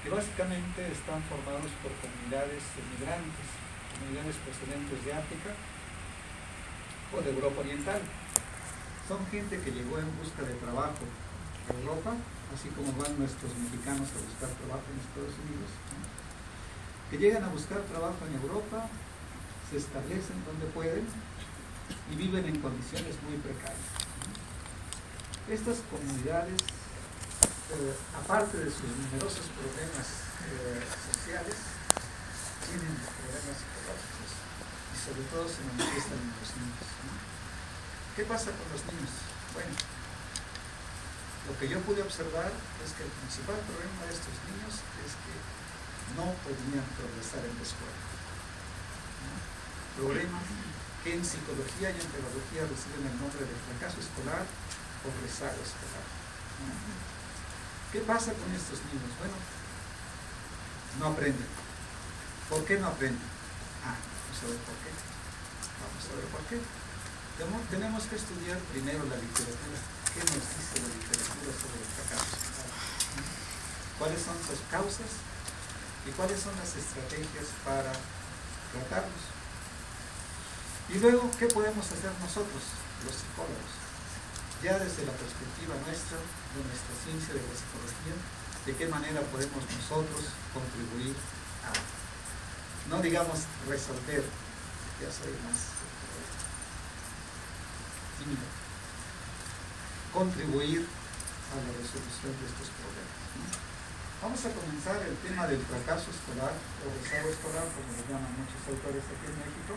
que básicamente están formados por comunidades migrantes, comunidades procedentes de África o de Europa Oriental. Son gente que llegó en busca de trabajo a Europa, así como van nuestros mexicanos a buscar trabajo en Estados Unidos, ¿no? Que llegan a buscar trabajo en Europa, se establecen donde pueden y viven en condiciones muy precarias. Estas comunidades, aparte de sus numerosos problemas sociales, tienen problemas psicológicos y sobre todo se manifiestan en los niños, ¿no? ¿Qué pasa con los niños? Bueno, lo que yo pude observar es que el principal problema de estos niños es que no podían progresar en la escuela, ¿no? Problemas que en psicología y en pedagogía reciben el nombre de fracaso escolar o rezago escolar, ¿no? ¿Qué pasa con estos niños? Bueno, no aprenden. ¿Por qué no aprenden? Vamos a ver por qué. Vamos a ver por qué. Tenemos que estudiar primero la literatura. ¿Qué nos dice la literatura sobre el fracaso escolar? ¿Cuáles son sus causas? ¿Y cuáles son las estrategias para tratarlos? Y luego, ¿qué podemos hacer nosotros, los psicólogos? Ya desde la perspectiva nuestra, de nuestra ciencia de la psicología, ¿de qué manera podemos nosotros contribuir a, no digamos resolver, ya soy más tímido, contribuir a la resolución de estos problemas, ¿no? Vamos a comenzar el tema del fracaso escolar o rezago escolar, como lo llaman muchos autores aquí en México,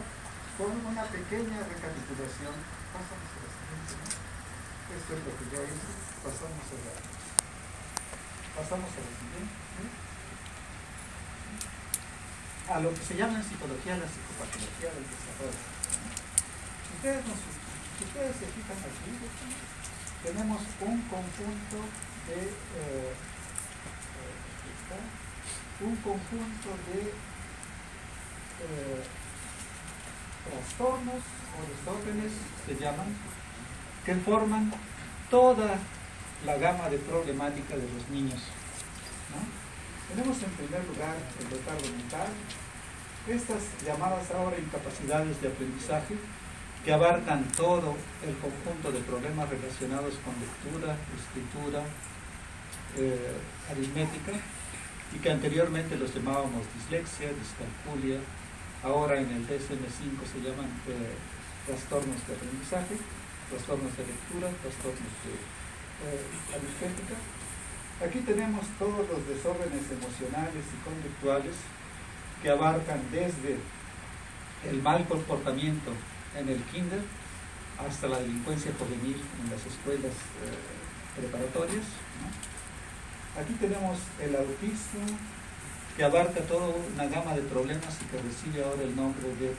con una pequeña recapitulación. Pasamos a la siguiente, ¿no? Esto es lo que yo hice. Pasamos a la siguiente, ¿sí? A lo que se llama en psicología la psicopatología del desarrollo, ¿no? Si ustedes se fijan aquí, tenemos un conjunto de trastornos o desórdenes, se llaman, que forman toda la gama de problemática de los niños, ¿no? Tenemos en primer lugar el retardo mental, estas llamadas ahora incapacidades de aprendizaje, que abarcan todo el conjunto de problemas relacionados con lectura, escritura, aritmética, y que anteriormente los llamábamos dislexia, discalculia. Ahora en el DSM-5 se llaman trastornos de aprendizaje, trastornos de lectura, trastornos de aritmética. Aquí tenemos todos los desórdenes emocionales y conductuales que abarcan desde el mal comportamiento en el kinder hasta la delincuencia juvenil en las escuelas preparatorias, ¿no? Aquí tenemos el autismo, que abarca toda una gama de problemas y que recibe ahora el nombre de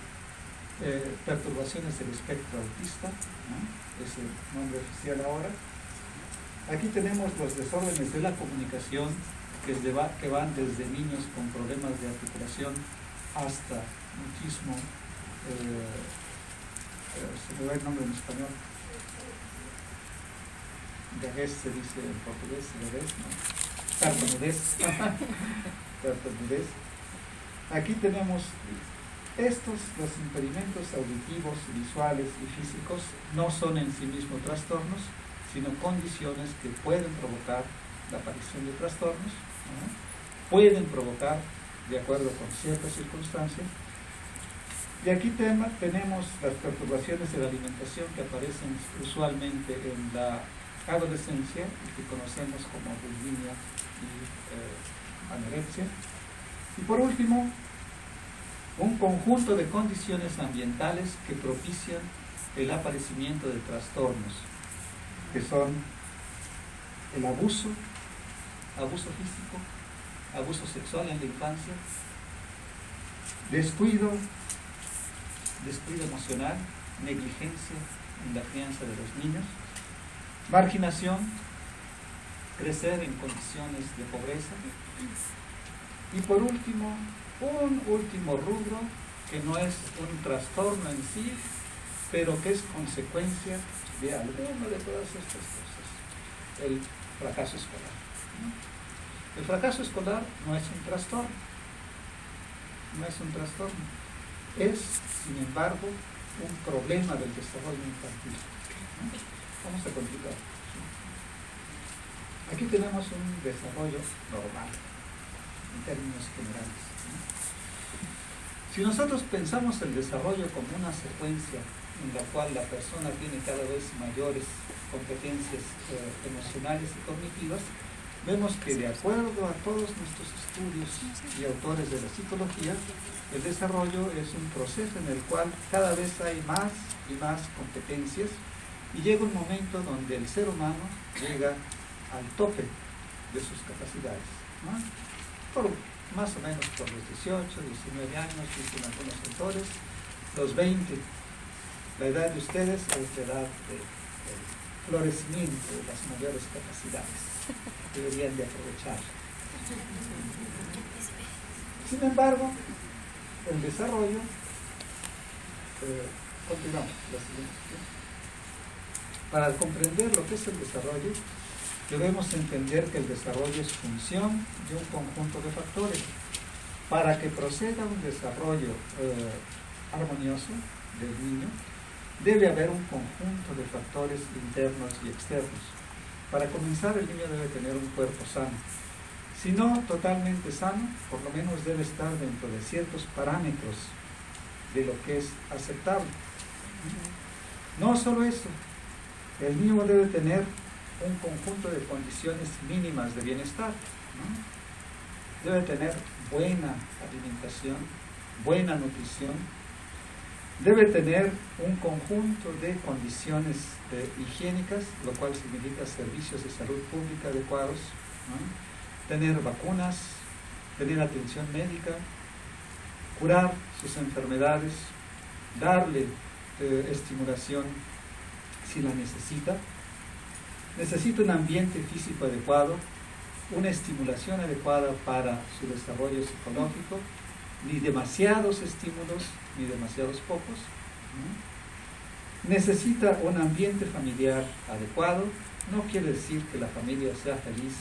perturbaciones del espectro autista, ¿no? Es el nombre oficial ahora. Aquí tenemos los desórdenes de la comunicación, que van desde niños con problemas de articulación hasta mutismo, se me va el nombre en español, gaguez se dice en portugués, gaguez, ¿no? Tartamudez. Tartamudez. Aquí tenemos los impedimentos auditivos, visuales y físicos no son en sí mismos trastornos, sino condiciones que pueden provocar la aparición de trastornos, ¿no? Pueden provocar, de acuerdo con ciertas circunstancias. Y aquí tenemos las perturbaciones de la alimentación que aparecen usualmente en la adolescencia y que conocemos como bulimia y anorexia. Y por último, un conjunto de condiciones ambientales que propician el aparecimiento de trastornos, que son el abuso físico, abuso sexual en la infancia, descuido emocional, negligencia en la crianza de los niños, marginación, crecer en condiciones de pobreza, y por último, un último rubro que no es un trastorno en sí, pero que es consecuencia de alguna de todas estas cosas, el fracaso escolar, ¿no? El fracaso escolar no es un trastorno, no es un trastorno, es, sin embargo, un problema del desarrollo infantil. Vamos a continuar. Aquí tenemos un desarrollo normal, en términos generales. Si nosotros pensamos el desarrollo como una secuencia en la cual la persona tiene cada vez mayores competencias emocionales y cognitivas, vemos que de acuerdo a todos nuestros estudios y autores de la psicología, el desarrollo es un proceso en el cual cada vez hay más y más competencias y llega un momento donde el ser humano llega al tope de sus capacidades, ¿no? Más o menos por los 18, 19 años, dicen algunos autores, los 20, la edad de ustedes es la edad del florecimiento de las mayores capacidades, deberían de aprovechar. Sin embargo, el desarrollo, continuamos, la siguiente. Para comprender lo que es el desarrollo, debemos entender que el desarrollo es función de un conjunto de factores. Para que proceda un desarrollo armonioso del niño, debe haber un conjunto de factores internos y externos. Para comenzar, el niño debe tener un cuerpo sano. Si no totalmente sano, por lo menos debe estar dentro de ciertos parámetros de lo que es aceptable. No solo eso, el niño debe tener un conjunto de condiciones mínimas de bienestar, ¿no? Debe tener buena alimentación, buena nutrición, debe tener un conjunto de condiciones higiénicas, lo cual significa servicios de salud pública adecuados, ¿no? Tener vacunas, tener atención médica, curar sus enfermedades, darle estimulación si la necesita. Necesita un ambiente físico adecuado, una estimulación adecuada para su desarrollo psicológico, ni demasiados estímulos, ni demasiados pocos. Necesita un ambiente familiar adecuado. No quiere decir que la familia sea feliz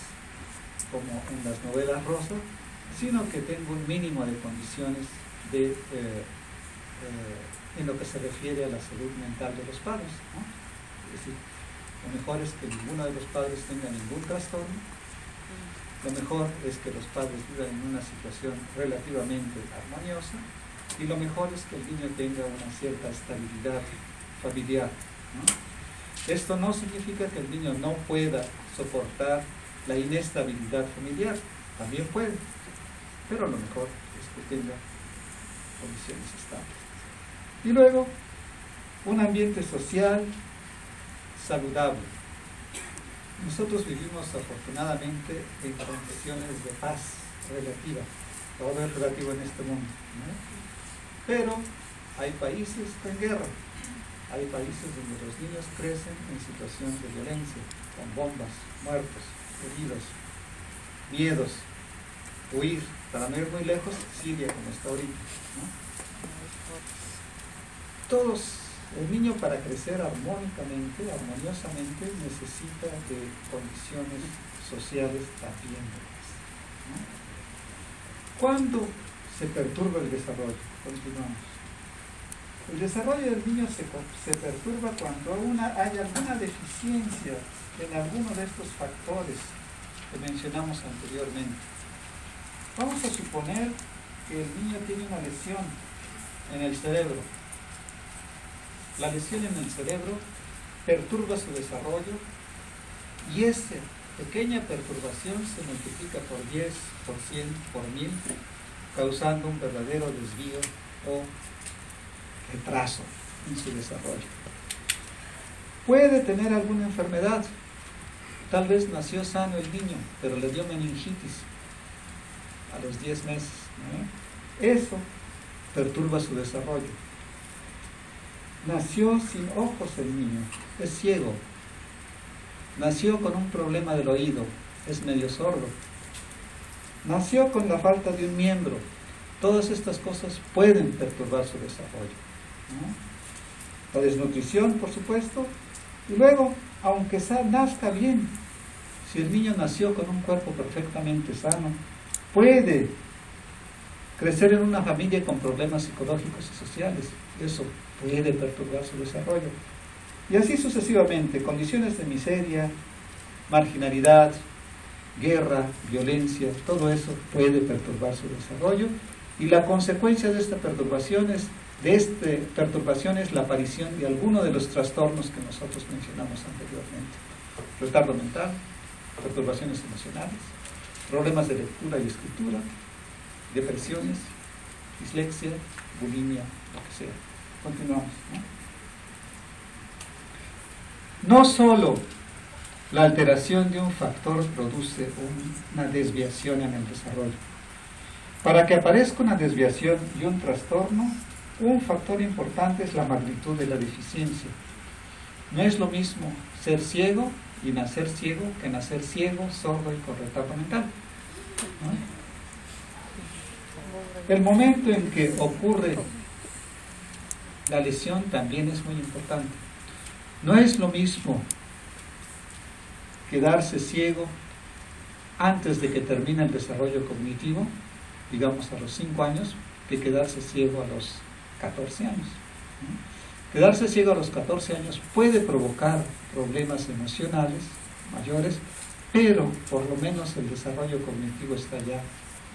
como en las novelas rosas, sino que tenga un mínimo de condiciones en lo que se refiere a la salud mental de los padres, ¿no? Es decir, lo mejor es que ninguno de los padres tenga ningún trastorno. Lo mejor es que los padres vivan en una situación relativamente armoniosa, y lo mejor es que el niño tenga una cierta estabilidad familiar, ¿no? Esto no significa que el niño no pueda soportar la inestabilidad familiar, también puede, pero lo mejor es que tenga condiciones estables. Y luego, un ambiente social saludable. Nosotros vivimos afortunadamente en condiciones de paz relativa, todo es relativo en este mundo, ¿no? Pero hay países con guerra, hay países donde los niños crecen en situación de violencia, con bombas, muertos, heridos, miedos, huir, para no ir muy lejos, Siria como está ahorita, ¿no? El niño para crecer armónicamente, armoniosamente, necesita de condiciones sociales también buenas, ¿no? ¿Cuándo se perturba el desarrollo? Continuamos. El desarrollo del niño se perturba cuando hay alguna deficiencia en alguno de estos factores que mencionamos anteriormente. Vamos a suponer que el niño tiene una lesión en el cerebro. La lesión en el cerebro perturba su desarrollo, y esa pequeña perturbación se multiplica por 10, por 100, por 1000, causando un verdadero desvío o retraso en su desarrollo. Puede tener alguna enfermedad. Tal vez nació sano el niño, pero le dio meningitis a los 10 meses, ¿no? Eso perturba su desarrollo. Nació sin ojos el niño, es ciego. Nació con un problema del oído, es medio sordo. Nació con la falta de un miembro. Todas estas cosas pueden perturbar su desarrollo, ¿no? La desnutrición, por supuesto. Y luego, aunque nazca bien, Si el niño nació con un cuerpo perfectamente sano, puede crecer en una familia con problemas psicológicos y sociales. Eso puede perturbar su desarrollo. Y así sucesivamente, condiciones de miseria, marginalidad, guerra, violencia, todo eso puede perturbar su desarrollo. Y la consecuencia de esta perturbación es la aparición de alguno de los trastornos que nosotros mencionamos anteriormente. Retardo mental, perturbaciones emocionales, problemas de lectura y escritura, depresiones, dislexia, bulimia, lo que sea. Continuamos, ¿no? No solo la alteración de un factor produce una desviación en el desarrollo. Para que aparezca una desviación y un trastorno, un factor importante es la magnitud de la deficiencia. No es lo mismo ser ciego y nacer ciego que nacer ciego, sordo y con retardo mental, ¿no? El momento en que ocurre la lesión también es muy importante. No es lo mismo quedarse ciego antes de que termine el desarrollo cognitivo, digamos a los 5 años, que quedarse ciego a los 14 años. Quedarse ciego a los 14 años puede provocar problemas emocionales mayores, pero por lo menos el desarrollo cognitivo está ya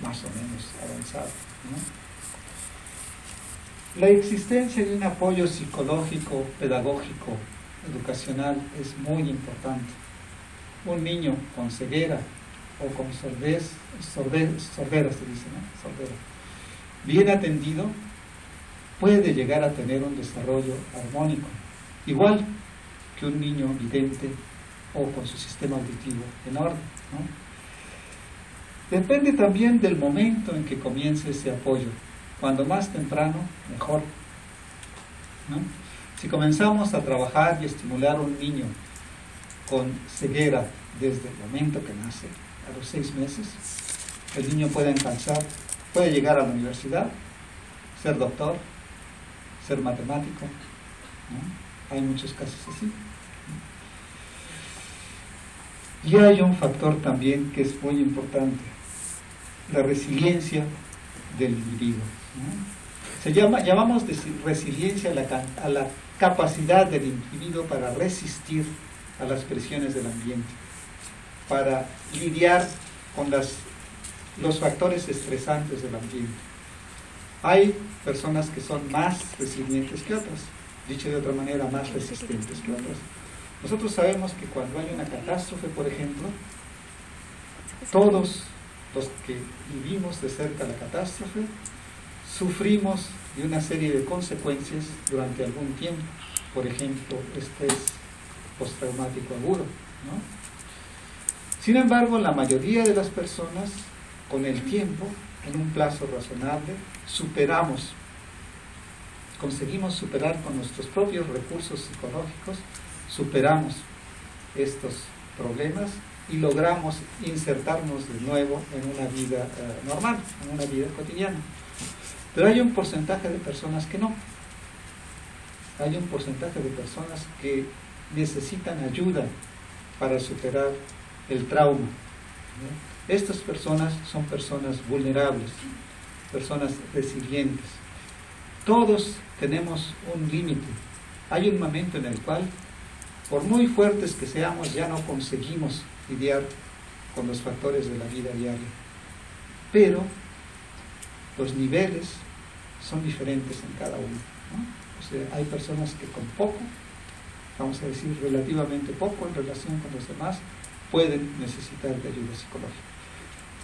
más o menos avanzado, ¿no? La existencia de un apoyo psicológico, pedagógico, educacional es muy importante. Un niño con ceguera o con sordera se dice, ¿no? Sordera, bien atendido, puede llegar a tener un desarrollo armónico, igual que un niño vidente o con su sistema auditivo en orden, ¿no? Depende también del momento en que comience ese apoyo. Cuando más temprano, mejor, ¿no? Si comenzamos a trabajar y estimular a un niño con ceguera desde el momento que nace, a los 6 meses, el niño puede alcanzar, puede llegar a la universidad, ser doctor, ser matemático, ¿no? Hay muchos casos así. Y hay un factor también que es muy importante, la resiliencia del individuo, ¿no? Llamamos de resiliencia a la capacidad del individuo para resistir a las presiones del ambiente, para lidiar con los factores estresantes del ambiente. Hay personas que son más resilientes que otras, dicho de otra manera, más resistentes que otras. Nosotros sabemos que cuando hay una catástrofe, por ejemplo, todos los que vivimos de cerca la catástrofe sufrimos de una serie de consecuencias durante algún tiempo. Por ejemplo, estrés postraumático agudo, ¿no? Sin embargo, la mayoría de las personas, con el tiempo, en un plazo razonable, conseguimos superar con nuestros propios recursos psicológicos, superamos estos problemas y logramos insertarnos de nuevo en una vida normal, en una vida cotidiana. Pero hay un porcentaje de personas que no. Hay un porcentaje de personas que necesitan ayuda para superar el trauma, ¿no? Estas personas son personas vulnerables, personas resilientes. Todos tenemos un límite. Hay un momento en el cual, por muy fuertes que seamos, ya no conseguimos lidiar con los factores de la vida diaria. Pero los niveles son diferentes en cada uno, ¿no? O sea, hay personas que con poco, vamos a decir relativamente poco en relación con los demás, pueden necesitar de ayuda psicológica.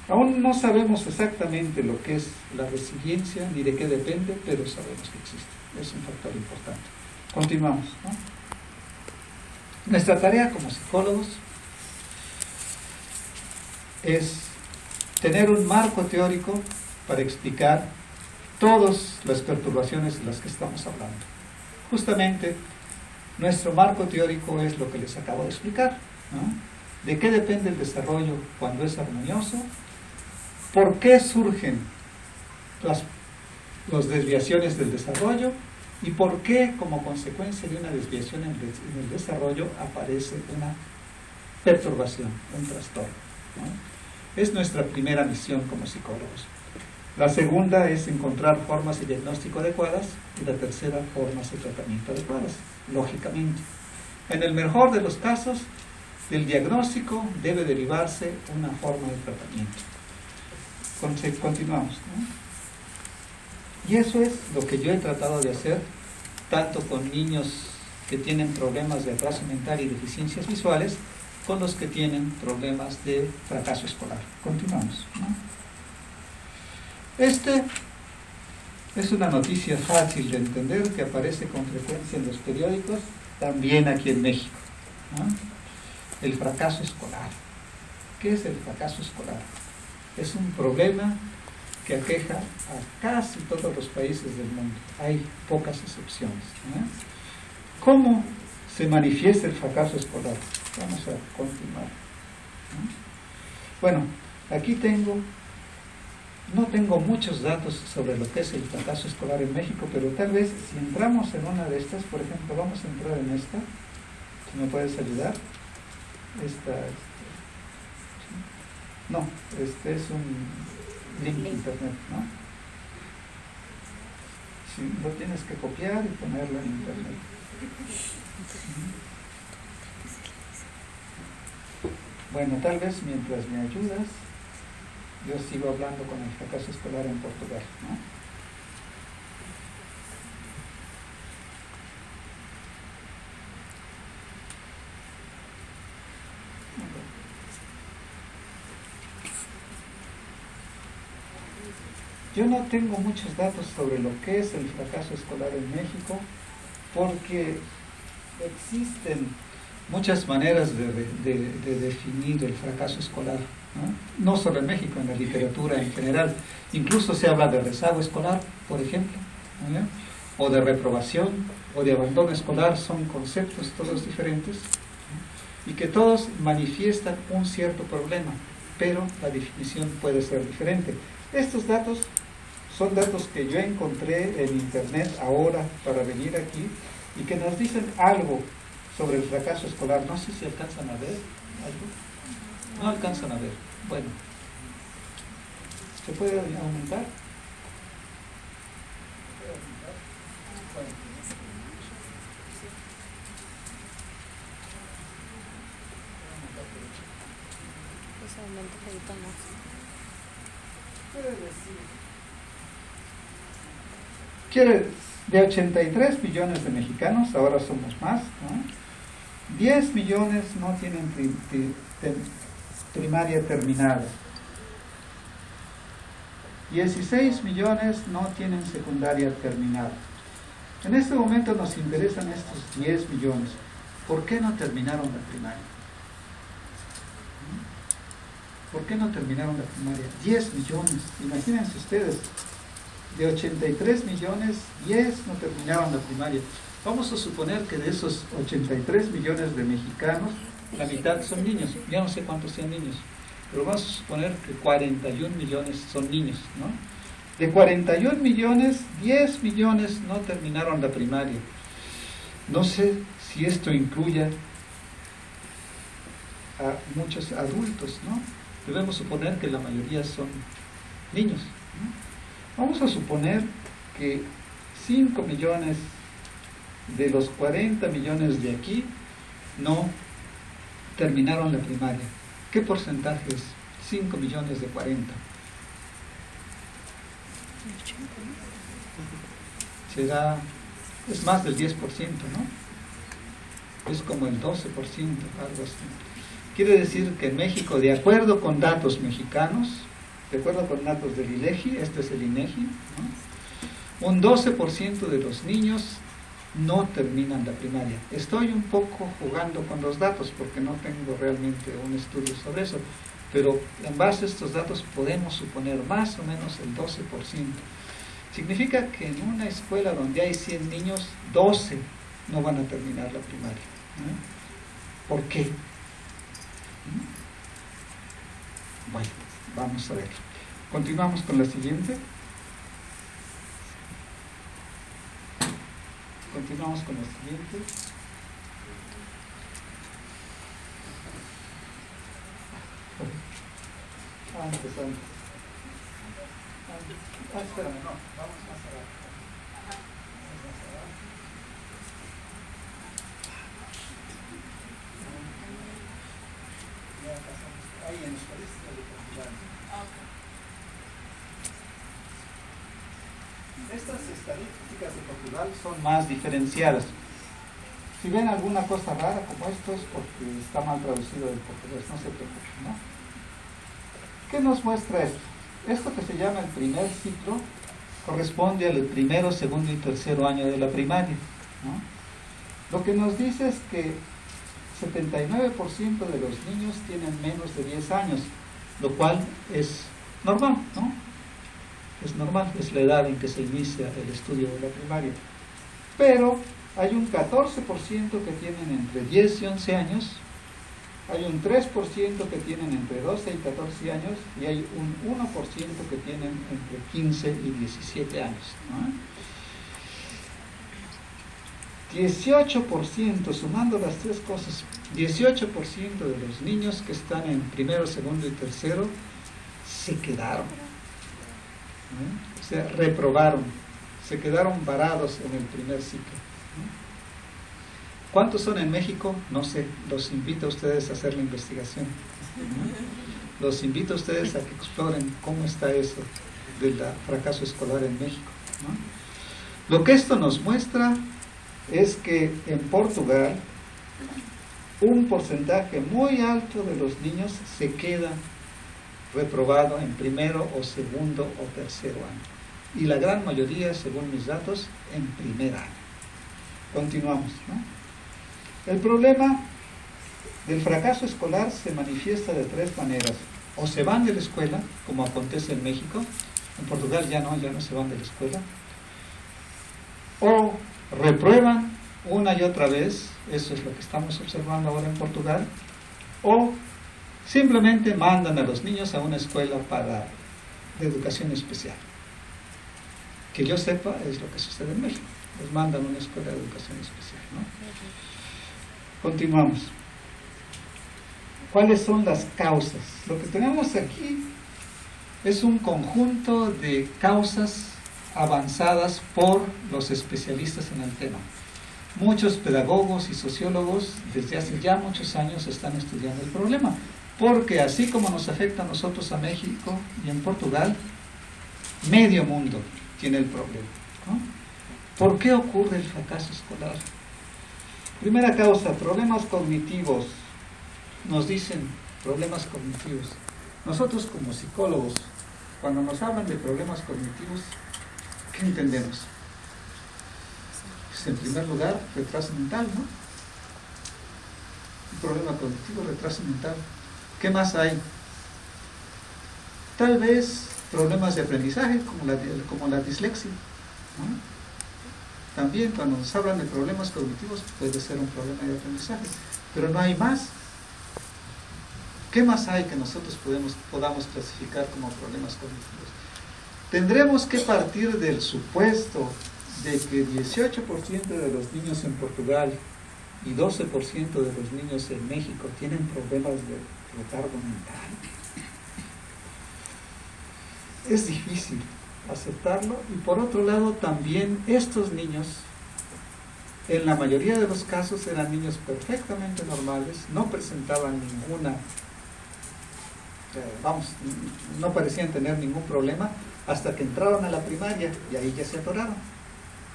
Aún no sabemos exactamente lo que es la resiliencia ni de qué depende, pero sabemos que existe. Es un factor importante. Continuamos, ¿no? Nuestra tarea como psicólogos es tener un marco teórico para explicar todas las perturbaciones de las que estamos hablando. Justamente, nuestro marco teórico es lo que les acabo de explicar, ¿no? ¿De qué depende el desarrollo cuando es armonioso? ¿Por qué surgen las desviaciones del desarrollo? ¿Y por qué, como consecuencia de una desviación en el desarrollo, aparece una perturbación, un trastorno, ¿no? Es nuestra primera misión como psicólogos. La segunda es encontrar formas de diagnóstico adecuadas y la tercera, formas de tratamiento adecuadas, lógicamente. En el mejor de los casos, del diagnóstico debe derivarse una forma de tratamiento. Continuamos, ¿no? Y eso es lo que yo he tratado de hacer, tanto con niños que tienen problemas de atraso mental y deficiencias visuales, con los que tienen problemas de fracaso escolar. Continuamos, ¿no? Este es una noticia fácil de entender que aparece con frecuencia en los periódicos, también aquí en México, ¿no? El fracaso escolar. ¿Qué es el fracaso escolar? Es un problema que aqueja a casi todos los países del mundo. Hay pocas excepciones, ¿no? ¿Cómo se manifiesta el fracaso escolar? Vamos a continuar, ¿no? Bueno, aquí no tengo muchos datos sobre lo que es el fracaso escolar en México, pero tal vez si entramos en una de estas, por ejemplo, vamos a entrar en esta, si me puedes ayudar. No, este es un link de internet, ¿no? Sí, lo tienes que copiar y ponerlo en internet. Bueno, tal vez mientras me ayudas, yo sigo hablando con el fracaso escolar en Portugal, ¿no? Yo no tengo muchos datos sobre lo que es el fracaso escolar en México, porque existen muchas maneras de definir el fracaso escolar, ¿no? No solo en México, en la literatura en general. Incluso se habla de rezago escolar, por ejemplo, ¿no? O de reprobación, o de abandono escolar. Son conceptos todos diferentes, ¿no? Y que todos manifiestan un cierto problema, pero la definición puede ser diferente. Estos datos son datos que yo encontré en internet ahora para venir aquí y que nos dicen algo sobre el fracaso escolar. No sé si alcanzan a ver algo. No alcanzan a ver. Bueno, ¿se puede aumentar? Bueno. Pues aumenta un poquito más. Quiere, de 83 millones de mexicanos, ahora somos más, ¿no? 10 millones no tienen primaria terminada. 16 millones no tienen secundaria terminada. En este momento nos interesan estos 10 millones. ¿Por qué no terminaron la primaria? ¿Por qué no terminaron la primaria? 10 millones, imagínense ustedes, de 83 millones, 10 no terminaron la primaria. Vamos a suponer que de esos 83 millones de mexicanos, la mitad son niños. Yo no sé cuántos sean niños, pero vamos a suponer que 41 millones son niños, ¿no? De 41 millones, 10 millones no terminaron la primaria. No sé si esto incluya a muchos adultos, ¿no? Debemos suponer que la mayoría son niños, ¿no? Vamos a suponer que 5 millones de los 40 millones de aquí no terminaron la primaria. ¿Qué porcentaje es 5 millones de 40? Es más del 10%, ¿no? Es como el 12%, algo así. Quiere decir que en México, de acuerdo con datos mexicanos, de acuerdo con datos del INEGI, este es el INEGI, ¿no? Un 12% de los niños no terminan la primaria. Estoy un poco jugando con los datos porque no tengo realmente un estudio sobre eso, pero en base a estos datos podemos suponer más o menos el 12%. Significa que en una escuela donde hay 100 niños, 12 no van a terminar la primaria, ¿no? ¿Por qué? Bueno, vamos a ver. Continuamos con la siguiente. Continuamos con la siguiente. Antes. Espérame, no, vamos más abajo. Ya pasamos. Ahí en los estadísticas de Portugal. Estas estadísticas de Portugal son más diferenciadas. Si ven alguna cosa rara como esto es porque está mal traducido del portugués, no se preocupen, ¿no? ¿Qué nos muestra esto? Esto que se llama el primer ciclo corresponde al primero, segundo y tercero año de la primaria, ¿no? Lo que nos dice es que 79% de los niños tienen menos de 10 años, lo cual es normal, ¿no? Es normal, es la edad en que se inicia el estudio de la primaria. Pero hay un 14% que tienen entre 10 y 11 años, hay un 3% que tienen entre 12 y 14 años y hay un 1% que tienen entre 15 y 17 años, ¿no? 18%, sumando las tres cosas, 18% de los niños que están en primero, segundo y tercero se quedaron, ¿no? O sea, reprobaron, se quedaron varados en el primer ciclo, ¿no? ¿Cuántos son en México? No sé, los invito a ustedes a hacer la investigación, ¿no? Los invito a ustedes a que exploren cómo está eso del fracaso escolar en México, ¿no? Lo que esto nos muestra es que en Portugal un porcentaje muy alto de los niños se queda reprobado en primero o segundo o tercero año y la gran mayoría, según mis datos, en primer año. Continuamos, ¿no? El problema del fracaso escolar se manifiesta de tres maneras: o se van de la escuela, como acontece en México, en Portugal ya no se van de la escuela, o reprueban una y otra vez, eso es lo que estamos observando ahora en Portugal, o simplemente mandan a los niños a una escuela de educación especial. Que yo sepa es lo que sucede en México, los mandan a una escuela de educación especial, ¿no? Continuamos. ¿Cuáles son las causas? Lo que tenemos aquí es un conjunto de causas avanzadas por los especialistas en el tema. Muchos pedagogos y sociólogos desde hace ya muchos años están estudiando el problema, porque así como nos afecta a nosotros, a México y en Portugal, medio mundo tiene el problema, ¿no? ¿Por qué ocurre el fracaso escolar? Primera causa, problemas cognitivos. Nos dicen problemas cognitivos. Nosotros como psicólogos, cuando nos hablan de problemas cognitivos, ¿qué entendemos? Pues en primer lugar, retraso mental, ¿no? Un problema cognitivo, retraso mental. ¿Qué más hay? Tal vez problemas de aprendizaje, como la dislexia, ¿no? También cuando nos hablan de problemas cognitivos puede ser un problema de aprendizaje, pero no hay más. ¿Qué más hay que nosotros podamos clasificar como problemas cognitivos? Tendremos que partir del supuesto de que 18% de los niños en Portugal y 12% de los niños en México tienen problemas de retardo mental. Es difícil aceptarlo, y por otro lado también estos niños en la mayoría de los casos eran niños perfectamente normales, no presentaban no parecían tener ningún problema hasta que entraron a la primaria y ahí ya se atoraron,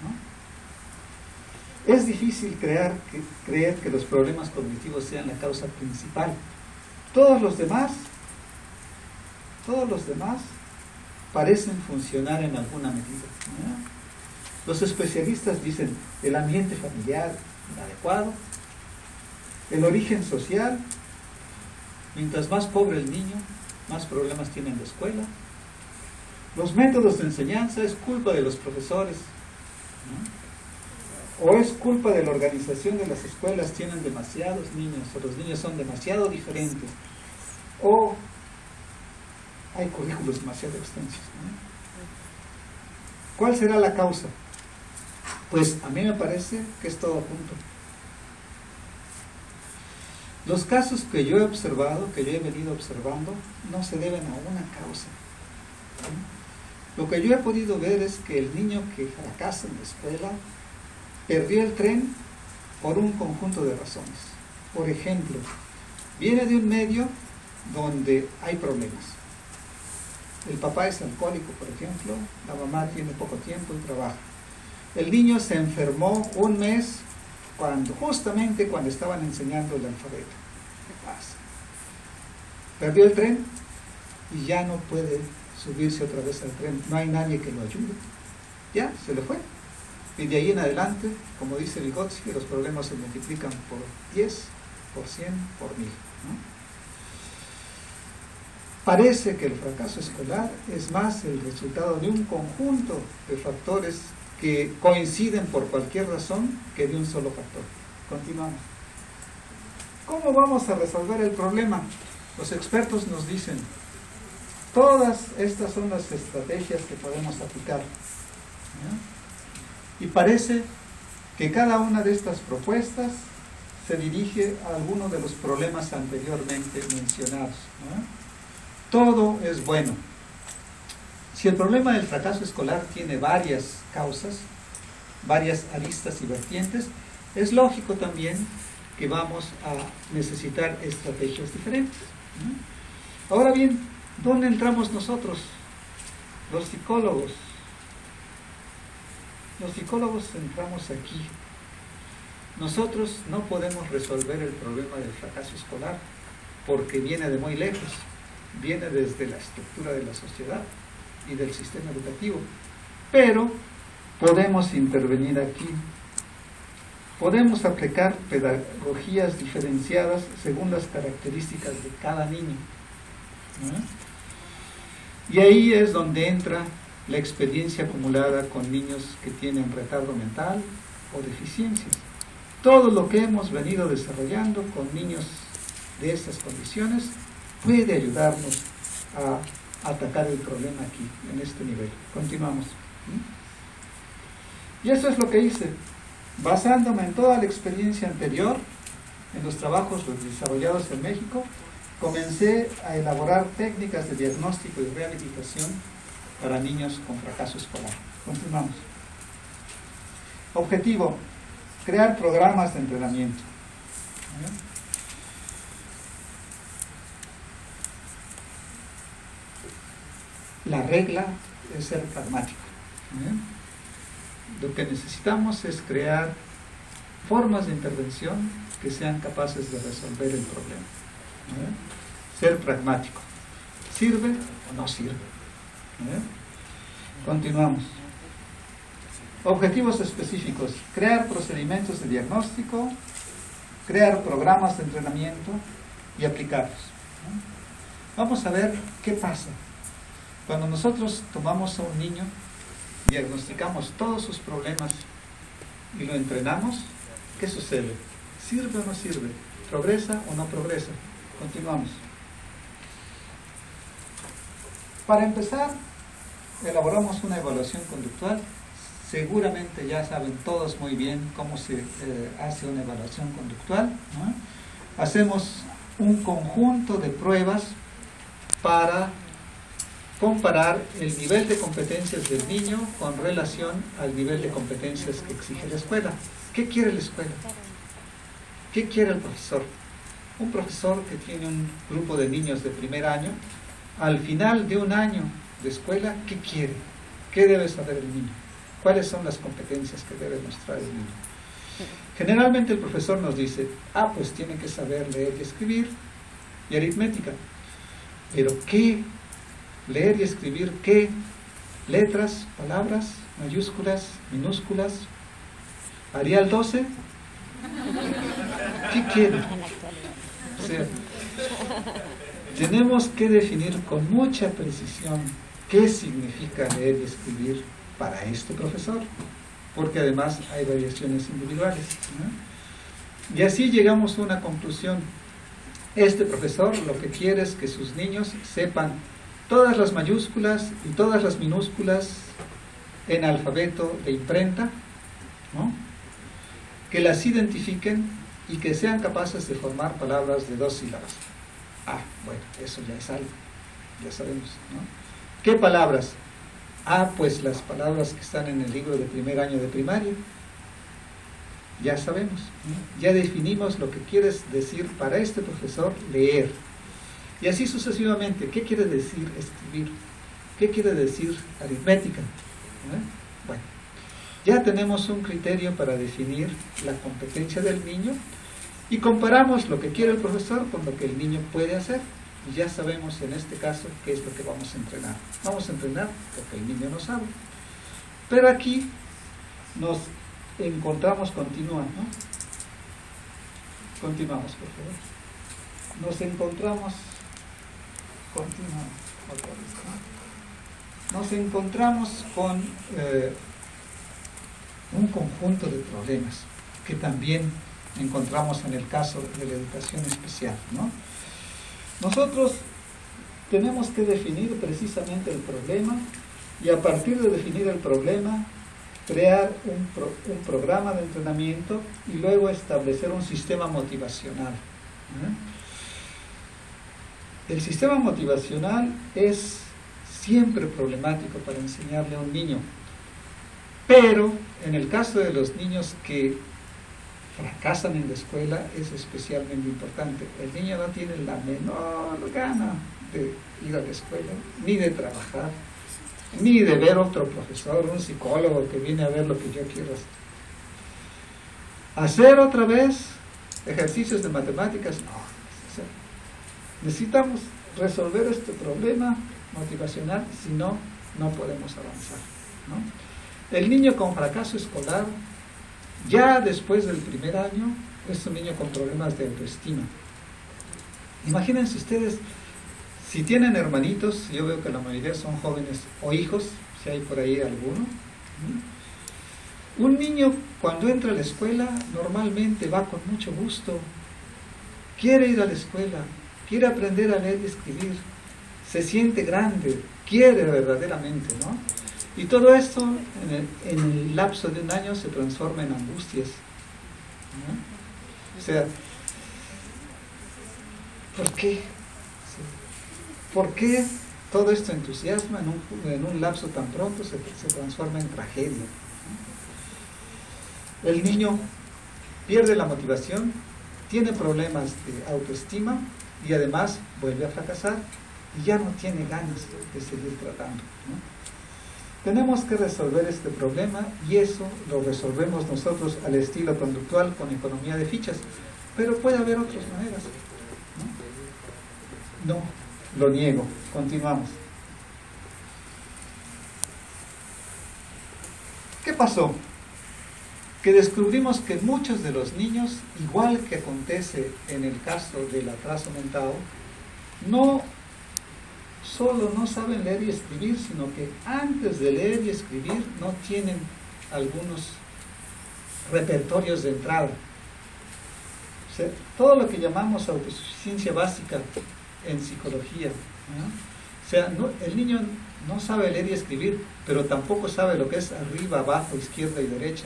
¿no? Es difícil creer que los problemas cognitivos sean la causa principal. Todos los demás parecen funcionar en alguna medida, ¿no? Los especialistas dicen el ambiente familiar inadecuado, el origen social. Mientras más pobre el niño, más problemas tiene en la escuela. Los métodos de enseñanza es culpa de los profesores, ¿no? O es culpa de la organización de las escuelas, tienen demasiados niños, o los niños son demasiado diferentes, o hay currículos demasiado extensos, ¿no? ¿Cuál será la causa? Pues a mí me parece que es todo junto. Los casos que yo he observado, que yo he venido observando, no se deben a una causa. Lo que yo he podido ver es que el niño que fracasa en la escuela perdió el tren por un conjunto de razones. Por ejemplo, viene de un medio donde hay problemas. El papá es alcohólico, por ejemplo, la mamá tiene poco tiempo y trabaja. El niño se enfermó un mes justamente cuando estaban enseñando el alfabeto. ¿Qué pasa? Perdió el tren y ya no puede subirse otra vez al tren. No hay nadie que lo ayude. Ya, se le fue. Y de ahí en adelante, como dice Vygotsky, los problemas se multiplican por 10, por 100, por 1000, ¿no? Parece que el fracaso escolar es más el resultado de un conjunto de factores que coinciden por cualquier razón que de un solo factor. Continuamos. ¿Cómo vamos a resolver el problema? Los expertos nos dicen, todas estas son las estrategias que podemos aplicar, ¿no? Y parece que cada una de estas propuestas se dirige a alguno de los problemas anteriormente mencionados, ¿no? Todo es bueno. Si el problema del fracaso escolar tiene varias causas, varias aristas y vertientes, es lógico también que vamos a necesitar estrategias diferentes, ¿no? Ahora bien, ¿dónde entramos nosotros? Los psicólogos. Los psicólogos entramos aquí. Nosotros no podemos resolver el problema del fracaso escolar porque viene de muy lejos, viene desde la estructura de la sociedad y del sistema educativo, pero podemos intervenir aquí. Podemos aplicar pedagogías diferenciadas según las características de cada niño, ¿no? Y ahí es donde entra la experiencia acumulada con niños que tienen retardo mental o deficiencias. Todo lo que hemos venido desarrollando con niños de estas condiciones puede ayudarnos a atacar el problema aquí, en este nivel. Continuamos. Y eso es lo que hice. Basándome en toda la experiencia anterior, en los trabajos desarrollados en México, comencé a elaborar técnicas de diagnóstico y rehabilitación para niños con fracaso escolar. Continuamos. Objetivo: crear programas de entrenamiento. La regla es ser pragmático. Lo que necesitamos es crear formas de intervención que sean capaces de resolver el problema. Ser pragmático. ¿Sirve o no sirve? Continuamos. Objetivos específicos: crear procedimientos de diagnóstico, crear programas de entrenamiento y aplicarlos. Vamos a ver qué pasa. Cuando nosotros tomamos a un niño, diagnosticamos todos sus problemas y lo entrenamos, ¿qué sucede? ¿Sirve o no sirve? ¿Progresa o no progresa? Continuamos. Para empezar, elaboramos una evaluación conductual. Seguramente ya saben todos muy bien cómo se hace una evaluación conductual, ¿no? Hacemos un conjunto de pruebas para comparar el nivel de competencias del niño con relación al nivel de competencias que exige la escuela. ¿Qué quiere la escuela? ¿Qué quiere el profesor? Un profesor que tiene un grupo de niños de primer año, al final de un año de escuela, ¿qué quiere? ¿Qué debe saber el niño? ¿Cuáles son las competencias que debe mostrar el niño? Generalmente el profesor nos dice, pues tiene que saber leer y escribir y aritmética. ¿Pero qué? Leer y escribir, ¿qué? Letras, palabras, mayúsculas, minúsculas. Arial 12. ¿Qué quiere? O sea, tenemos que definir con mucha precisión qué significa leer y escribir para este profesor, porque además hay variaciones individuales, ¿no? Y así llegamos a una conclusión. Este profesor lo que quiere es que sus niños sepan todas las mayúsculas y todas las minúsculas en alfabeto de imprenta, ¿no? Que las identifiquen y que sean capaces de formar palabras de 2 sílabas. Ah, bueno, eso ya es algo, ya sabemos, ¿no? ¿Qué palabras? Ah, pues las palabras que están en el libro de primer año de primaria. Ya sabemos, ¿no? Ya definimos lo que quieres decir para este profesor leer. Y así sucesivamente. ¿Qué quiere decir escribir? ¿Qué quiere decir aritmética? Bueno, ya tenemos un criterio para definir la competencia del niño y comparamos lo que quiere el profesor con lo que el niño puede hacer. Y ya sabemos en este caso qué es lo que vamos a entrenar. Vamos a entrenar lo que el niño no sabe. Pero aquí nos encontramos, continuamos, ¿no? Continuamos, por favor. Nos encontramos, continuamos, otra vez, ¿no? Nos encontramos con un conjunto de problemas que también encontramos en el caso de la educación especial, ¿no? Nosotros tenemos que definir precisamente el problema y a partir de definir el problema crear un programa de entrenamiento y luego establecer un sistema motivacional. El sistema motivacional es siempre problemático para enseñarle a un niño, pero en el caso de los niños que fracasan en la escuela es especialmente importante. El niño no tiene la menor gana de ir a la escuela, ni de trabajar, ni de ver otro profesor, un psicólogo que viene a ver lo que yo quiero hacer otra vez ejercicios de matemáticas. No, necesitamos resolver este problema motivacional, si no, no podemos avanzar, ¿no? El niño con fracaso escolar, ya después del primer año, es un niño con problemas de autoestima. Imagínense ustedes, si tienen hermanitos, yo veo que la mayoría son jóvenes o hijos, si hay por ahí alguno. Un niño cuando entra a la escuela normalmente va con mucho gusto, quiere ir a la escuela, quiere aprender a leer y escribir, se siente grande, quiere verdaderamente, ¿no? Y todo esto en el lapso de un año se transforma en angustias, ¿no? O sea, ¿por qué? ¿Por qué todo esto entusiasma en un lapso tan pronto se transforma en tragedia? El niño pierde la motivación, tiene problemas de autoestima y además vuelve a fracasar y ya no tiene ganas de seguir tratando, ¿no? Tenemos que resolver este problema y eso lo resolvemos nosotros al estilo conductual con economía de fichas, pero puede haber otras maneras, ¿no? No, lo niego. Continuamos. ¿Qué pasó? Que descubrimos que muchos de los niños, igual que acontece en el caso del atraso mental, no solo no saben leer y escribir, sino que antes de leer y escribir no tienen algunos repertorios de entrada. O sea, todo lo que llamamos autosuficiencia básica en psicología, ¿no? O sea, el niño no sabe leer y escribir, pero tampoco sabe lo que es arriba, abajo, izquierda y derecha,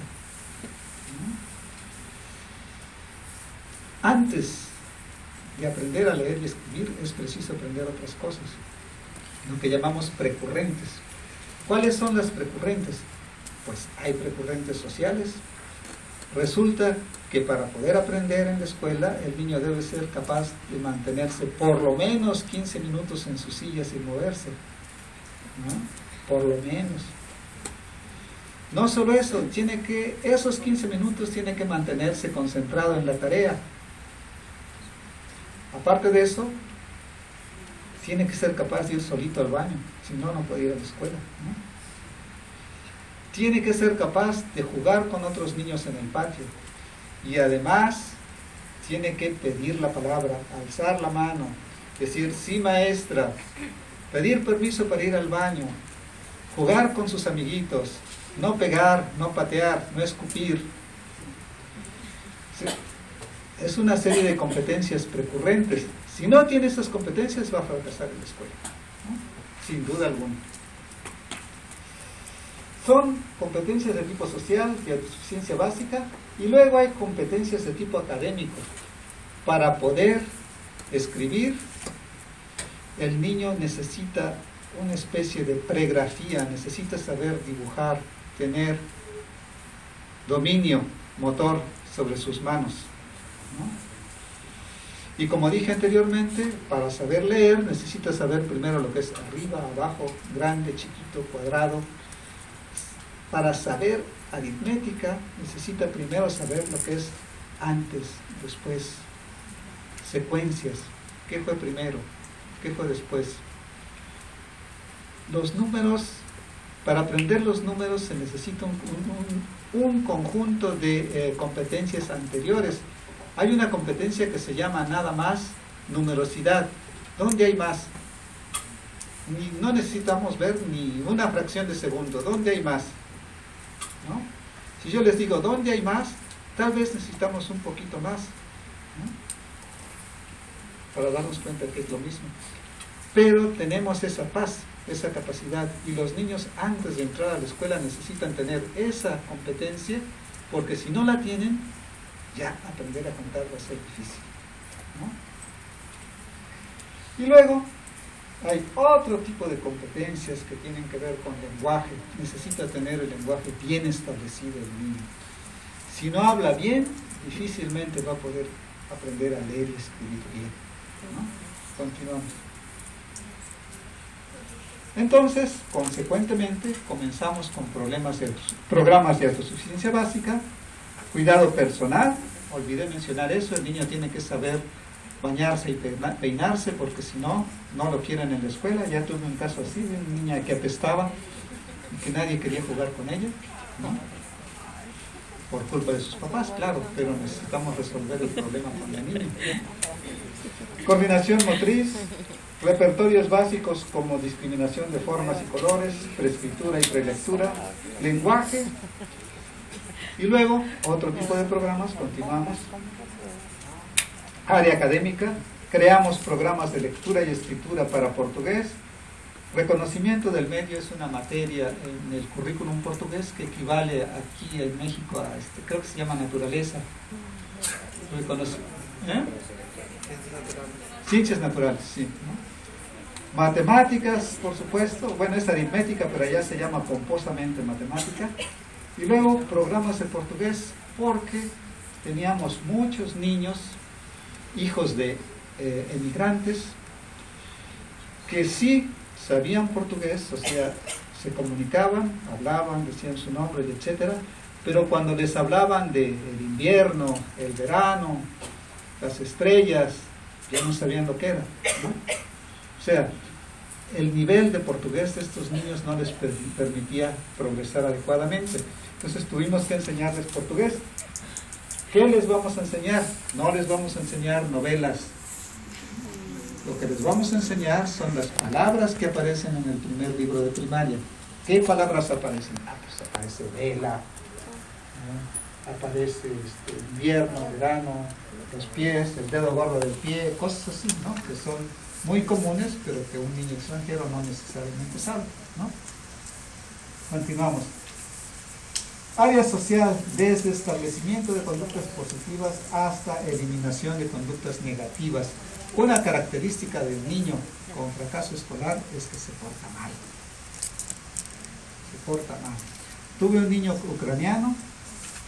¿no? Antes de aprender a leer y escribir es preciso aprender otras cosas, lo que llamamos precurrentes. ¿Cuáles son las precurrentes? Pues hay precurrentes sociales. Resulta que para poder aprender en la escuela el niño debe ser capaz de mantenerse por lo menos 15 minutos en su silla sin moverse, ¿no? Por lo menos. No solo eso, esos 15 minutos tiene que mantenerse concentrado en la tarea. Aparte de eso, tiene que ser capaz de ir solito al baño, si no, no puede ir a la escuela, ¿no? Tiene que ser capaz de jugar con otros niños en el patio y además tiene que pedir la palabra, alzar la mano, decir sí maestra, pedir permiso para ir al baño, jugar con sus amiguitos, no pegar, no patear, no escupir. Es una serie de competencias precurrentes. Si no tiene esas competencias va a fracasar en la escuela, ¿no? Sin duda alguna. Son competencias de tipo social, de autosuficiencia básica, y luego hay competencias de tipo académico. Para poder escribir, el niño necesita una especie de pregrafía, necesita saber dibujar, tener dominio motor sobre sus manos, ¿no? Y como dije anteriormente, para saber leer necesita saber primero lo que es arriba, abajo, grande, chiquito, cuadrado. Para saber aritmética necesita primero saber lo que es antes, después, secuencias, qué fue primero, qué fue después. Los números, para aprender los números se necesita un conjunto de competencias anteriores. Hay una competencia que se llama nada más numerosidad. ¿Dónde hay más? No necesitamos ver ni una fracción de segundo. ¿Dónde hay más? ¿No? Si yo les digo ¿dónde hay más? Tal vez necesitamos un poquito más, ¿no? Para darnos cuenta que es lo mismo. Pero tenemos esa paz, esa capacidad, y los niños antes de entrar a la escuela necesitan tener esa competencia, porque si no la tienen, ya aprender a contar va a ser difícil, ¿no? Y luego hay otro tipo de competencias que tienen que ver con lenguaje. Necesita tener el lenguaje bien establecido el niño. Si no habla bien, difícilmente va a poder aprender a leer y escribir bien, ¿no? Continuamos. Entonces, consecuentemente, comenzamos con programas de autosuficiencia básica, cuidado personal. Olvidé mencionar eso, el niño tiene que saber bañarse y peinarse, porque si no, no lo quieren en la escuela. Ya tuve un caso así de una niña que apestaba y que nadie quería jugar con ella, ¿no? Por culpa de sus papás, claro, pero necesitamos resolver el problema con la niña. Coordinación motriz, repertorios básicos como discriminación de formas y colores, preescritura y prelectura, lenguaje. Y luego, otro tipo de programas, continuamos. Área académica, creamos programas de lectura y escritura para portugués. Reconocimiento del medio es una materia en el currículum portugués que equivale aquí en México a, creo que se llama naturaleza. Ciencias naturales, sí, ¿no? Matemáticas, por supuesto, bueno, es aritmética, pero allá se llama pomposamente matemática. Y luego programas de portugués, porque teníamos muchos niños, hijos de emigrantes, que sí sabían portugués, o sea, se comunicaban, hablaban, decían su nombre, etcétera, pero cuando les hablaban del invierno, el verano, las estrellas, ya no sabían lo que era, ¿no? O sea, el nivel de portugués de estos niños no les permitía progresar adecuadamente. Entonces tuvimos que enseñarles portugués. ¿Qué les vamos a enseñar? No les vamos a enseñar novelas. Lo que les vamos a enseñar son las palabras que aparecen en el primer libro de primaria. ¿Qué palabras aparecen? Pues aparece vela, ¿no? Aparece invierno, verano, los pies, el dedo gordo del pie, cosas así, ¿no? Que son muy comunes, pero que un niño extranjero no necesariamente sabe, ¿no? Continuamos. Área social, desde establecimiento de conductas positivas hasta eliminación de conductas negativas. Una característica del niño con fracaso escolar es que se porta mal. Se porta mal. Tuve un niño ucraniano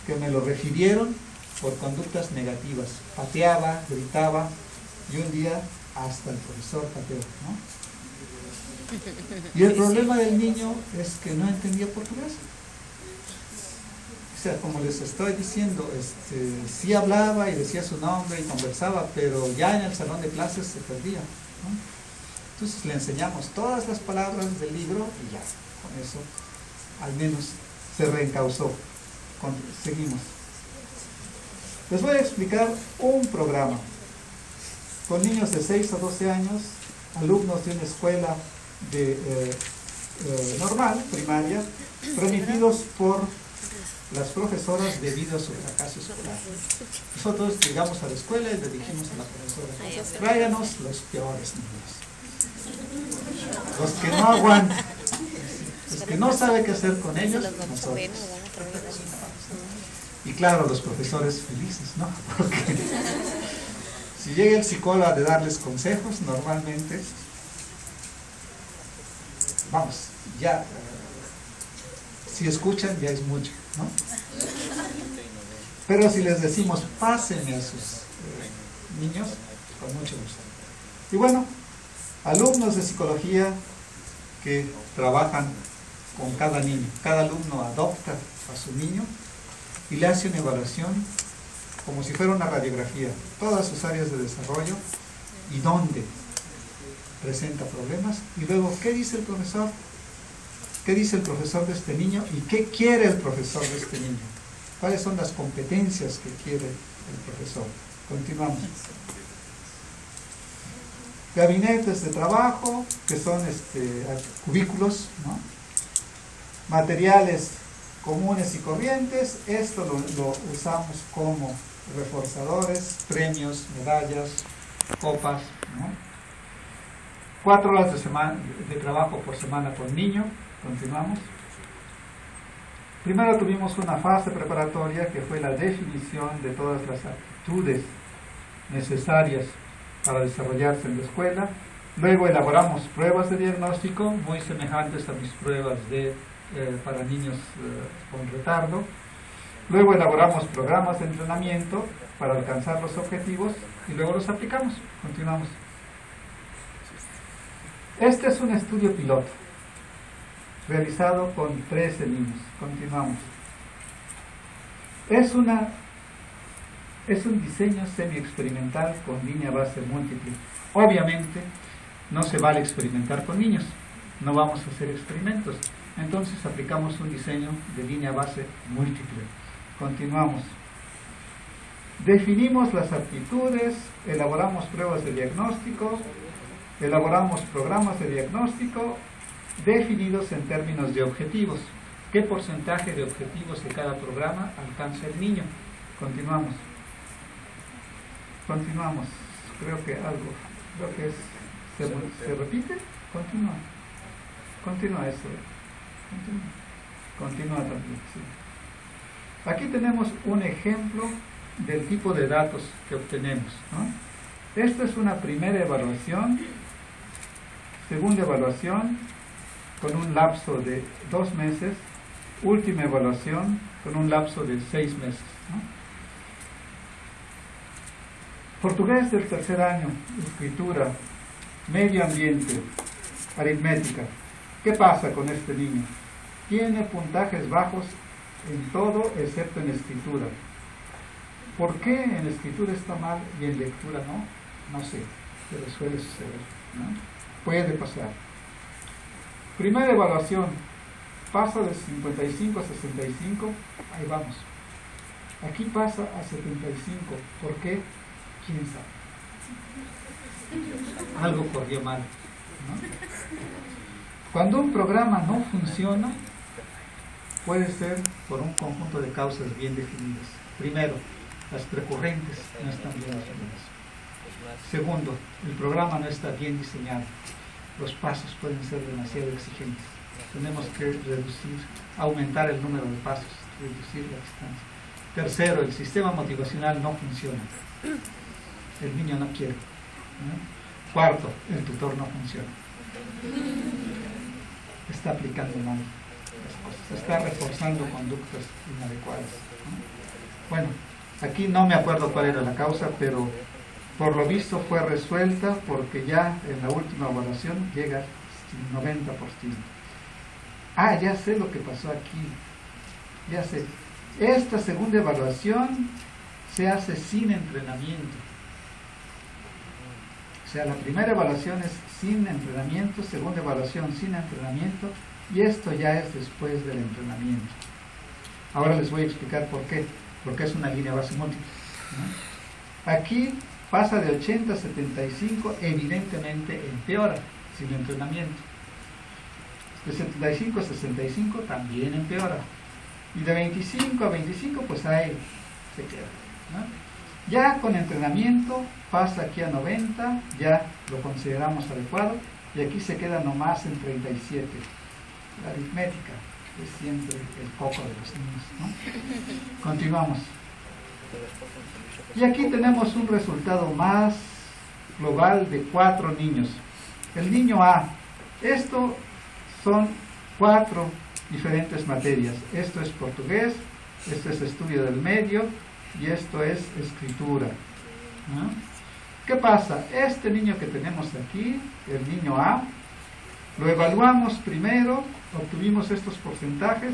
que me lo refirieron por conductas negativas. Pateaba, gritaba, y un día hasta el profesor pateó, ¿no? Y el problema del niño es que no entendía portugués. O sea, como les estoy diciendo, sí hablaba y decía su nombre y conversaba, pero ya en el salón de clases se perdía, ¿no? Entonces le enseñamos todas las palabras del libro y ya, con eso al menos se reencauzó. Seguimos. Les voy a explicar un programa con niños de 6 a 12 años, alumnos de una escuela normal, primaria, remitidos por las profesoras debido a su fracaso escolar. Nosotros llegamos a la escuela y le dijimos a la profesora: tráiganos los peores niños, los que no aguantan, los que no sabe qué hacer con ellos, Los vamos a ver, nosotros. nos van a terminar. Y claro, los profesores felices, ¿no? Porque si llega el psicólogo de darles consejos, normalmente, vamos, ya, si escuchan ya es mucho, ¿no? Pero si les decimos, pásenme a sus niños, con mucho gusto. Y bueno, alumnos de psicología que trabajan con cada niño. Cada alumno adopta a su niño y le hace una evaluación como si fuera una radiografía, todas sus áreas de desarrollo y dónde presenta problemas, y luego qué dice el profesor, qué dice el profesor de este niño y qué quiere el profesor de este niño, cuáles son las competencias que quiere el profesor. Continuamos. Gabinetes de trabajo, que son cubículos, ¿no? Materiales comunes y corrientes, esto lo usamos como reforzadores, premios, medallas, copas, ¿no? 4 horas de trabajo por semana con niño. Continuamos. Primero tuvimos una fase preparatoria que fue la definición de todas las actitudes necesarias para desarrollarse en la escuela. Luego elaboramos pruebas de diagnóstico muy semejantes a mis pruebas para niños con retardo. Luego elaboramos programas de entrenamiento para alcanzar los objetivos y luego los aplicamos. Continuamos. Este es un estudio piloto realizado con 13 niños. Continuamos. Es un diseño semi-experimental con línea base múltiple. Obviamente no se vale experimentar con niños, no vamos a hacer experimentos. Entonces aplicamos un diseño de línea base múltiple. Continuamos. Definimos las aptitudes, elaboramos pruebas de diagnóstico, elaboramos programas de diagnóstico definidos en términos de objetivos. ¿Qué porcentaje de objetivos de cada programa alcanza el niño? Continuamos. Continuamos. Creo que ¿se repite? Continúa. Continúa eso. Continúa también, sí. Aquí tenemos un ejemplo del tipo de datos que obtenemos, ¿no? Esta es una primera evaluación, segunda evaluación con un lapso de 2 meses, última evaluación con un lapso de 6 meses, ¿no? Portugués del tercer año, escritura, medio ambiente, aritmética. ¿Qué pasa con este niño? Tiene puntajes bajos en todo excepto en escritura. ¿Por qué en escritura está mal y en lectura no? No sé, pero suele suceder, ¿no? Puede pasar. Primera evaluación, pasa de 55 a 65, ahí vamos. Aquí pasa a 75, ¿por qué? ¿Quién sabe? Algo corrió mal, ¿no? Cuando un programa no funciona, puede ser por un conjunto de causas bien definidas. Primero, las precurrentes no están bien definidas. Segundo, el programa no está bien diseñado. Los pasos pueden ser demasiado exigentes. Tenemos que aumentar el número de pasos, reducir la distancia. Tercero, el sistema motivacional no funciona. El niño no quiere, ¿no? Cuarto, el tutor no funciona. Está aplicando mal las cosas, está reforzando conductas inadecuadas, ¿no? Bueno, aquí no me acuerdo cuál era la causa, pero por lo visto fue resuelta porque ya en la última evaluación llega 90%. Ah, ya sé lo que pasó aquí, ya sé. Esta segunda evaluación se hace sin entrenamiento. O sea, la primera evaluación es sin entrenamiento, segunda evaluación sin entrenamiento, y esto ya es después del entrenamiento. Ahora les voy a explicar por qué, porque es una línea base múltiple, ¿no? Aquí pasa de 80 a 75, evidentemente empeora sin entrenamiento. De 75 a 65 también empeora. Y de 25 a 25, pues ahí se queda, ¿no? Ya con entrenamiento pasa aquí a 90, ya lo consideramos adecuado, y aquí se queda nomás en 37. la aritmética, que es siempre el coco de los niños, ¿no? Continuamos. Y aquí tenemos un resultado más global de 4 niños. El niño A, esto son 4 diferentes materias. Esto es portugués, esto es estudio del medio y esto es escritura, ¿no? ¿Qué pasa? Este niño que tenemos aquí, el niño A, lo evaluamos primero, obtuvimos estos porcentajes,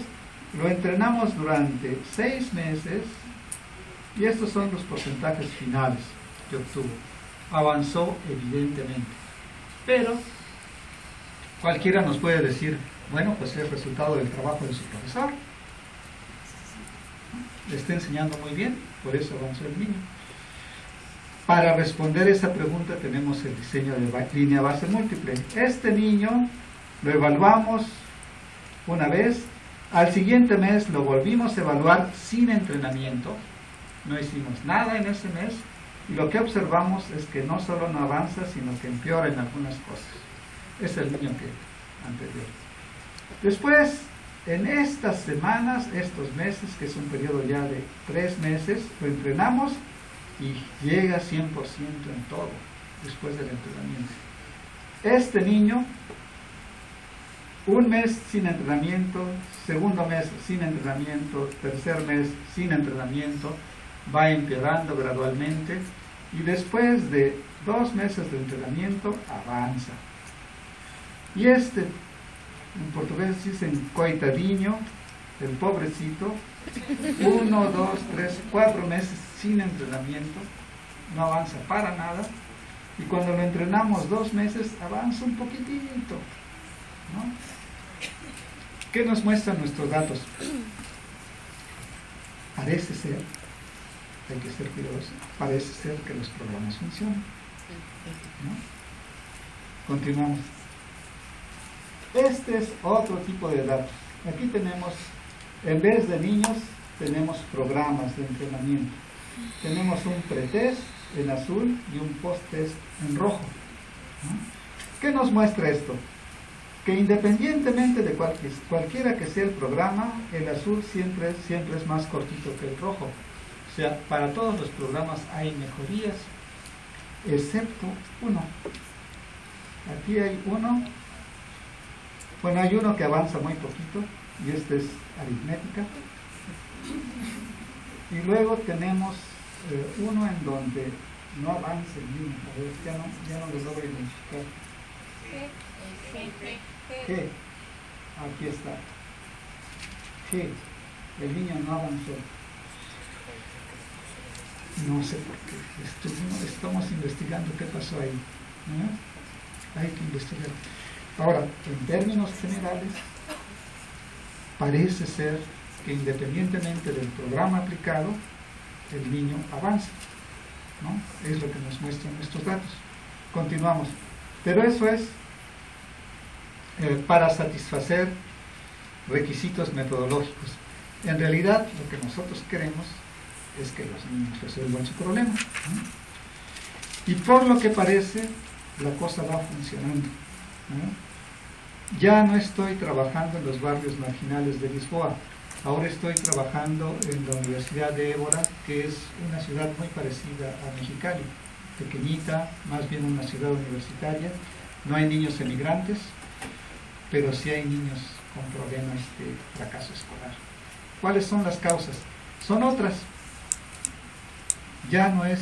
lo entrenamos durante 6 meses y estos son los porcentajes finales que obtuvo. Avanzó evidentemente, pero cualquiera nos puede decir, bueno, pues es el resultado del trabajo de su profesor, le está enseñando muy bien, por eso avanzó el niño. Para responder esa pregunta tenemos el diseño de línea base múltiple. Este niño lo evaluamos una vez, al siguiente mes lo volvimos a evaluar sin entrenamiento, no hicimos nada en ese mes, y lo que observamos es que no solo no avanza, sino que empeora en algunas cosas. Es el niño que anterior. Después, en estas semanas, estos meses, que es un periodo ya de 3 meses, lo entrenamos y llega 100% en todo, después del entrenamiento. Este niño, un mes sin entrenamiento, segundo mes sin entrenamiento, tercer mes sin entrenamiento, va empeorando gradualmente y después de 2 meses de entrenamiento avanza. Y este, en portugués dicen coitadinho, el pobrecito, 1, 2, 3, 4 meses sin entrenamiento, no avanza para nada, y cuando lo entrenamos 2 meses avanza un poquitito, ¿no? ¿Qué nos muestran nuestros datos? Parece ser, hay que ser cuidadoso, parece ser que los programas funcionan, ¿no? Continuamos. Este es otro tipo de datos. Aquí tenemos, en vez de niños, tenemos programas de entrenamiento. Tenemos un pretest en azul y un post-test en rojo, ¿no? ¿Qué nos muestra esto? Que independientemente de cualquiera que sea el programa, el azul siempre es más cortito que el rojo. O sea, para todos los programas hay mejorías, excepto uno. Aquí hay uno. Bueno, hay uno que avanza muy poquito, y este es aritmética. Y luego tenemos uno en donde no avanza el niño. A ver, ya no lo logro identificar. G. Aquí está. G. El niño no avanzó. No sé por qué. Estamos investigando qué pasó ahí, ¿no? Hay que investigar. Ahora, en términos generales, parece ser que independientemente del programa aplicado, el niño avanza, ¿no? Es lo que nos muestran estos datos. Continuamos. Pero eso es para satisfacer requisitos metodológicos. En realidad, lo que nosotros queremos es que los niños resuelvan su problema, ¿no? Y por lo que parece, la cosa va funcionando, ¿no? Ya no estoy trabajando en los barrios marginales de Lisboa, ahora estoy trabajando en la Universidad de Évora, que es una ciudad muy parecida a Mexicali, pequeñita, más bien una ciudad universitaria. No hay niños emigrantes, pero sí hay niños con problemas de fracaso escolar. ¿Cuáles son las causas? Son otras. Ya no es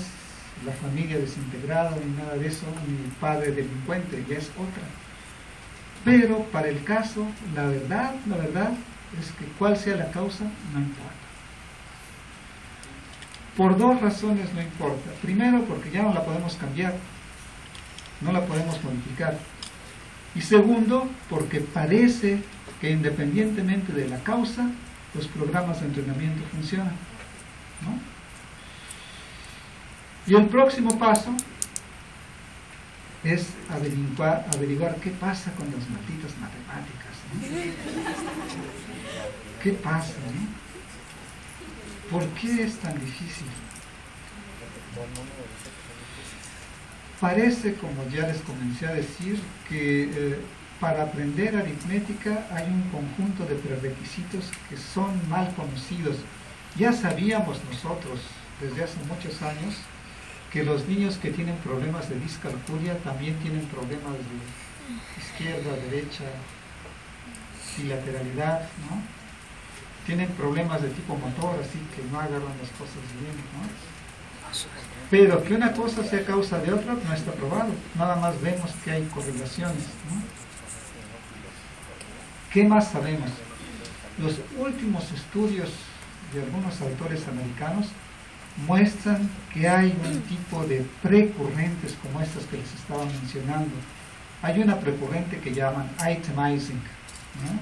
la familia desintegrada ni nada de eso, ni el padre delincuente, ya es otra. Pero para el caso, la verdad es que cuál sea la causa, no importa. Por 2 razones no importa. Primero, porque ya no la podemos cambiar, no la podemos modificar. Y segundo, porque parece que independientemente de la causa, los programas de entrenamiento funcionan, ¿no? Y el próximo paso es averiguar qué pasa con las malditas matemáticas, ¿no? ¿Qué pasa, no? ¿Por qué es tan difícil? Parece, como ya les comencé a decir, que para aprender aritmética hay un conjunto de prerequisitos que son mal conocidos. Ya sabíamos nosotros desde hace muchos años que los niños que tienen problemas de discalculia también tienen problemas de izquierda, derecha, bilateralidad, ¿no? Tienen problemas de tipo motor, así que no agarran las cosas bien, ¿no? Pero que una cosa sea causa de otra no está probado, nada más vemos que hay correlaciones, ¿no? ¿Qué más sabemos? Los últimos estudios de algunos autores americanos muestran que hay un tipo de precurrentes como estas que les estaba mencionando. Hay una precurrente que llaman itemizing, ¿no?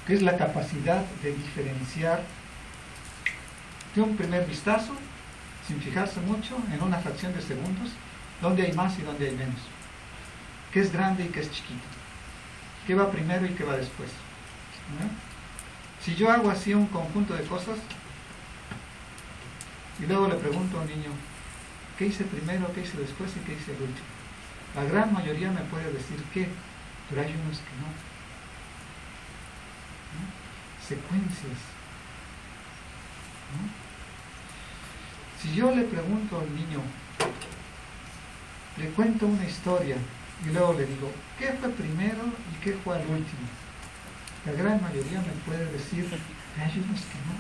Que es la capacidad de diferenciar de un primer vistazo, sin fijarse mucho, en una fracción de segundos, dónde hay más y dónde hay menos, qué es grande y qué es chiquito, qué va primero y qué va después, ¿no? Si yo hago así un conjunto de cosas y luego le pregunto a un niño qué hice primero, qué hice después y qué hice el último, la gran mayoría me puede decir qué, pero hay unos que no, ¿no? Secuencias, ¿no? Si yo le pregunto al niño, le cuento una historia y luego le digo qué fue primero y qué fue al último, la gran mayoría me puede decir, hay unos que no,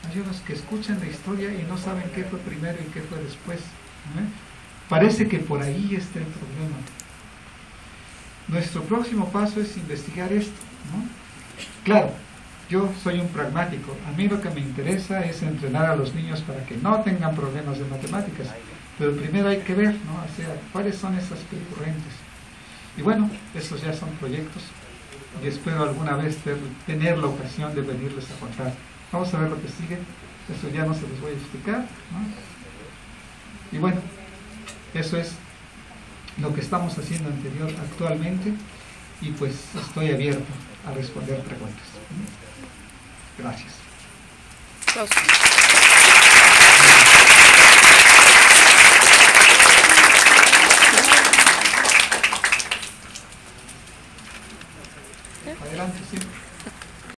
hay unos que escuchan la historia y no saben qué fue primero y qué fue después, ¿no? Parece que por ahí está el problema. Nuestro próximo paso es investigar esto, ¿no? Claro, yo soy un pragmático, a mí lo que me interesa es entrenar a los niños para que no tengan problemas de matemáticas, pero primero hay que ver, ¿no? O sea, cuáles son esas precurrentes. Y bueno, esos ya son proyectos y espero alguna vez tener la ocasión de venirles a contar. Vamos a ver lo que sigue, eso ya no se los voy a explicar, ¿no? Y bueno, eso es lo que estamos haciendo actualmente y pues estoy abierto a responder preguntas. Gracias. Adelante, sí.